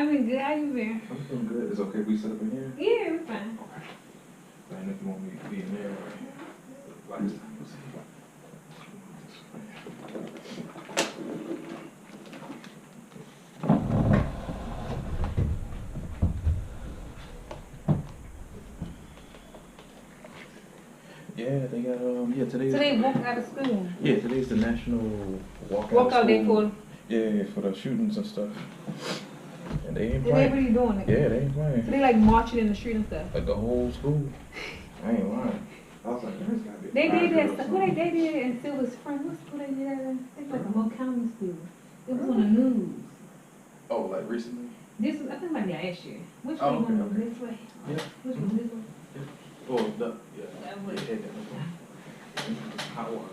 I've been good. How you been? I'm feeling good. It's okay if we sit up in here? Yeah, we're fine. Okay. I know if you want me to be in there or last time. Let's see. Yeah, they got Today walk out of school. Yeah, today's the national Walkout day for. Yeah, for the shootings and stuff. And they ain't They playing. really doing it. Yeah, they ain't playing. So they like marching in the street and stuff. Like the whole school. I ain't lying. I was like, there's gotta be. They did that. What they did in Silver Spring? What school they did that in? It's like a Mo County school. It was on the news. Oh, like recently? This was, I think like last year. Which Oh, way okay, one okay. was this way? Yeah. Which was this way? Oh, yeah. That way. Yeah, that was one. Hot water.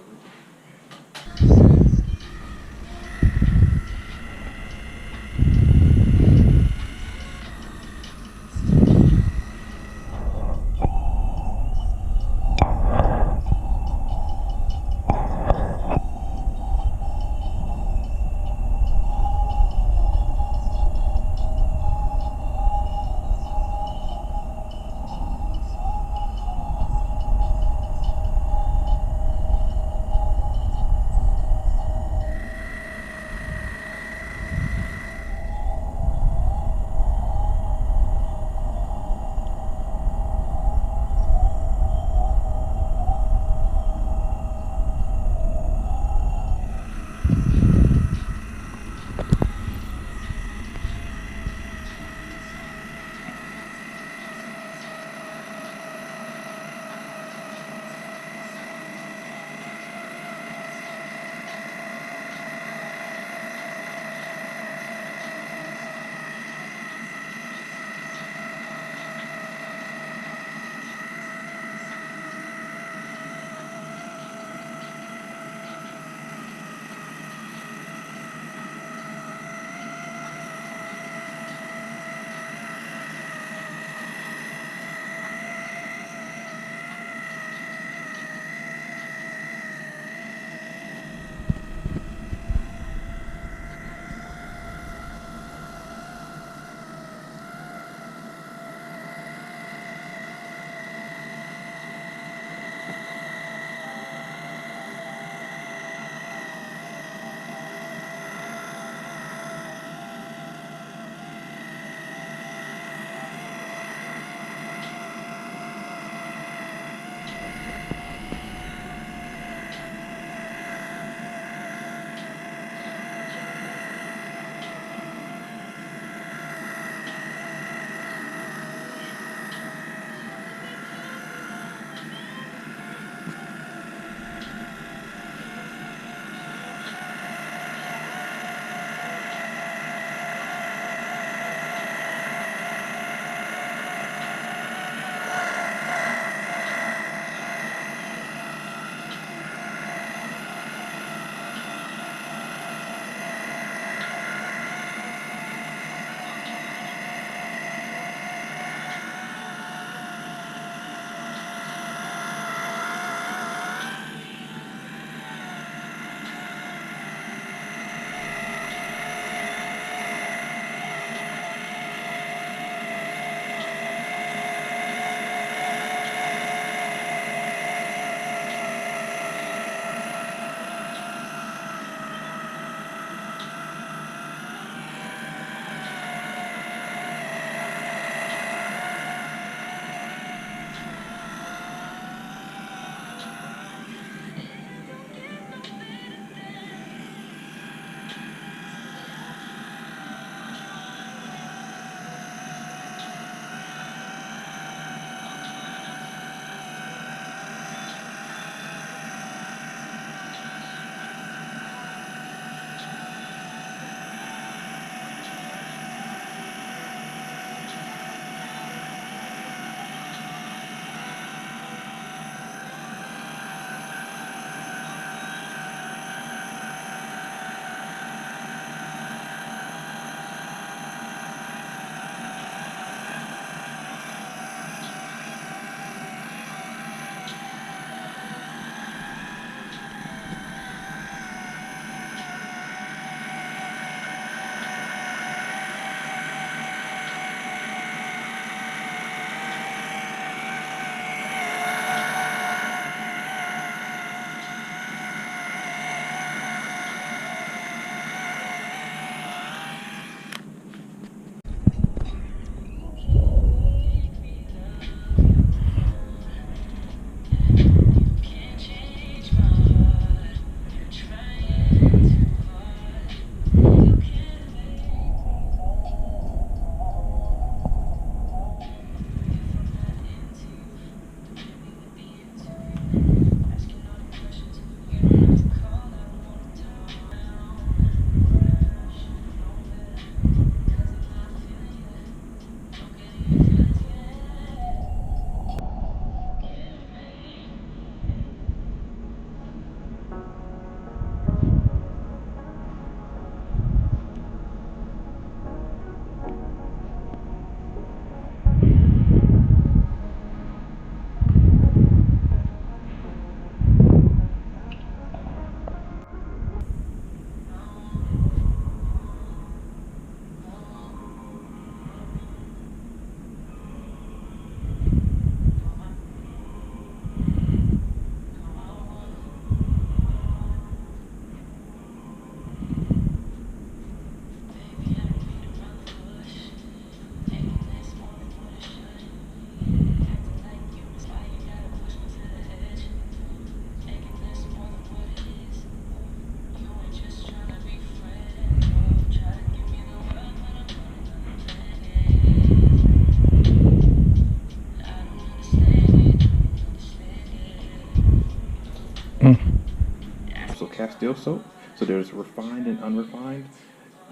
Leo soap. So there's refined and unrefined.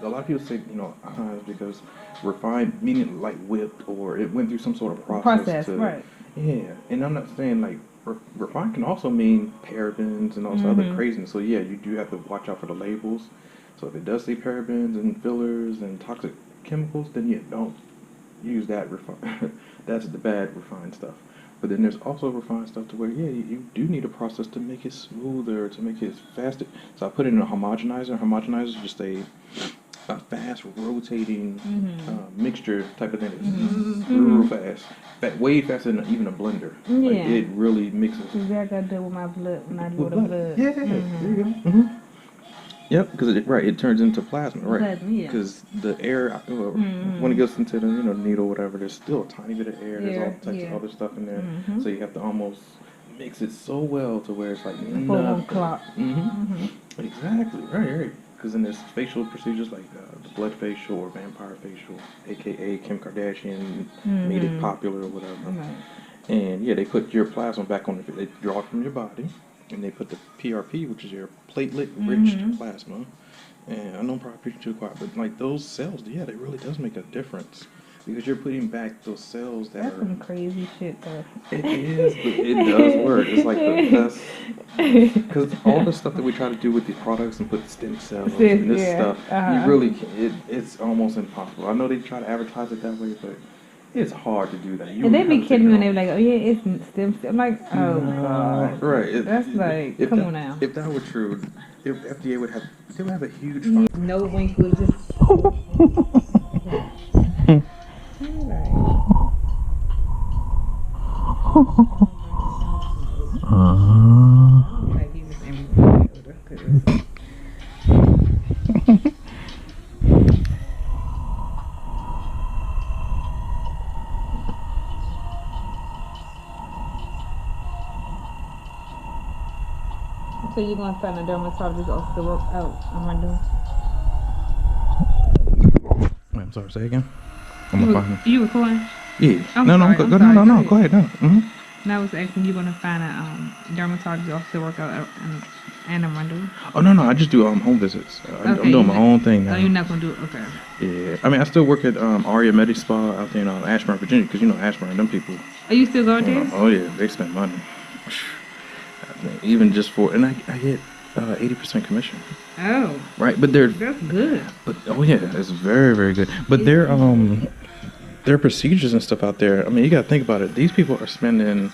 A lot of people say, because refined meaning like whipped or it went through some sort of process. Right. Yeah, and I'm not saying like refined can also mean parabens and also other craziness. So yeah, you do have to watch out for the labels. So if it does say parabens and fillers and toxic chemicals, then yeah, don't use that refined. That's the bad refined stuff. But then there's also refined stuff to where, yeah, you do need a process to make it smoother, to make it faster. So I put it in a homogenizer. Homogenizer is just a fast rotating mixture type of thing. It's real fast. Way faster than even a blender. Yeah. Like, it really mixes. Exactly, I do with my blood when I do the blood. Yeah, there you go. Yep, because it turns into plasma, right? Because the air, when it goes into the needle, whatever, there's still a tiny bit of air. There's all types of other stuff in there, so you have to almost mix it so well to where it's like nothing. Clock. Exactly, right. Because then there's facial procedures like the blood facial or vampire facial, aka Kim Kardashian made it popular or whatever. And yeah, they put your plasma back on they draw it from your body. And they put the PRP, which is your platelet-rich plasma. And I know I'm probably preaching too quiet, but like those cells, yeah, that really does make a difference. Because you're putting back those cells That's some crazy shit, though. It is, but it does work. It's like the best. Because all the stuff that we try to do with these products and put stem cells and this stuff, you really can't. It's almost impossible. I know they try to advertise it that way, but it's hard to do that. And they be kidding me when they be like, oh yeah, it's stem cell. I'm like, oh god. Right. That's like, come on now. If that were true, if FDA would have a huge fine. No wrinkles, just So you're gonna find a dermatologist also to work out. I'm gonna do. Wait, I'm sorry. Say again. I'm gonna find him. You recording? Yeah. I'm no, sorry, go ahead. No. And I was asking you gonna find a dermatologist also to work out and I'm gonna do. Oh no, I just do home visits. I'm doing my own thing now. Oh, you're not gonna do it? Okay. Yeah, I mean I still work at Aria Medi Spa out there in Ashburn, Virginia, because Ashburn, them people. Are you still going there? Oh yeah, they spend money. Even just for, and I get 80% commission. Oh. Right, but that's good. But it's very, very good. But their procedures and stuff out there. I mean, you gotta think about it. These people are spending,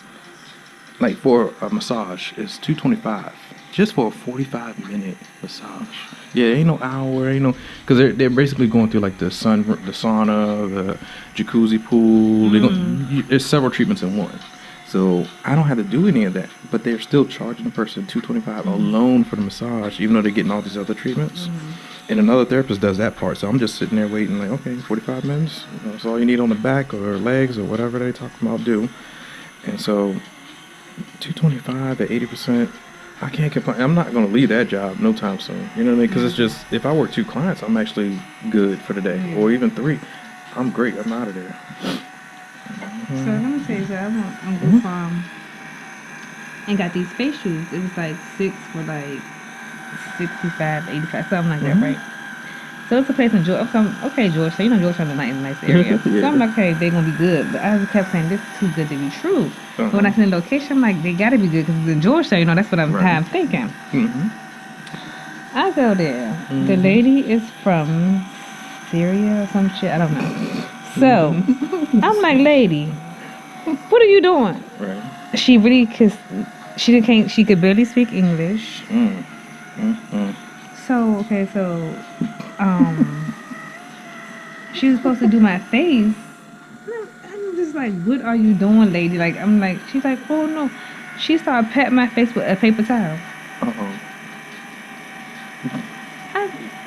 like for a massage, it's $225 just for a 45-minute massage. Yeah, ain't no hour, because they're basically going through like the sauna, the jacuzzi pool. There's several treatments in one. So I don't have to do any of that, but they're still charging the person $225 alone for the massage, even though they're getting all these other treatments. And another therapist does that part. So I'm just sitting there waiting, like, okay, 45 minutes. That's all you need on the back or legs or whatever they talk about do. And so $225 at 80%, I can't complain. I'm not going to leave that job no time soon. You know what I mean? Because it's just, if I work 2 clients, I'm actually good for the day, or even 3. I'm great. I'm out of there. So let me tell you something. I'm going to and got these face shoes. It was like 6 for like 65, 85, something like that, right? So it's a place in Georgia. Okay, Georgia. So Georgetown's a nice area. So I'm like, okay, they're gonna be good. But I just kept saying this is too good to be true. But when I seen the location, I'm like, they gotta be good because it's in Georgia. That's what I'm thinking. I go there. The lady is from Syria or some shit. I don't know. So I'm like, lady, what are you doing? Right. She really, cause she could barely speak English. So she was supposed to do my face. I'm just like, what are you doing, lady? Like, I'm like, she's like, oh no. She started patting my face with a paper towel.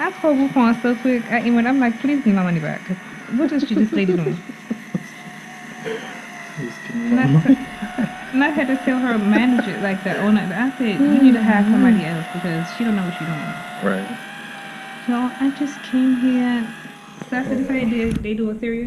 I called Groupon so quick. I'm like, please give me my money back. What is this lady doing? And I had to tell her manager, like the owner, I said, you need to hire somebody else because she don't know what she's doing. Right. So I just came here. So I said, they do a serious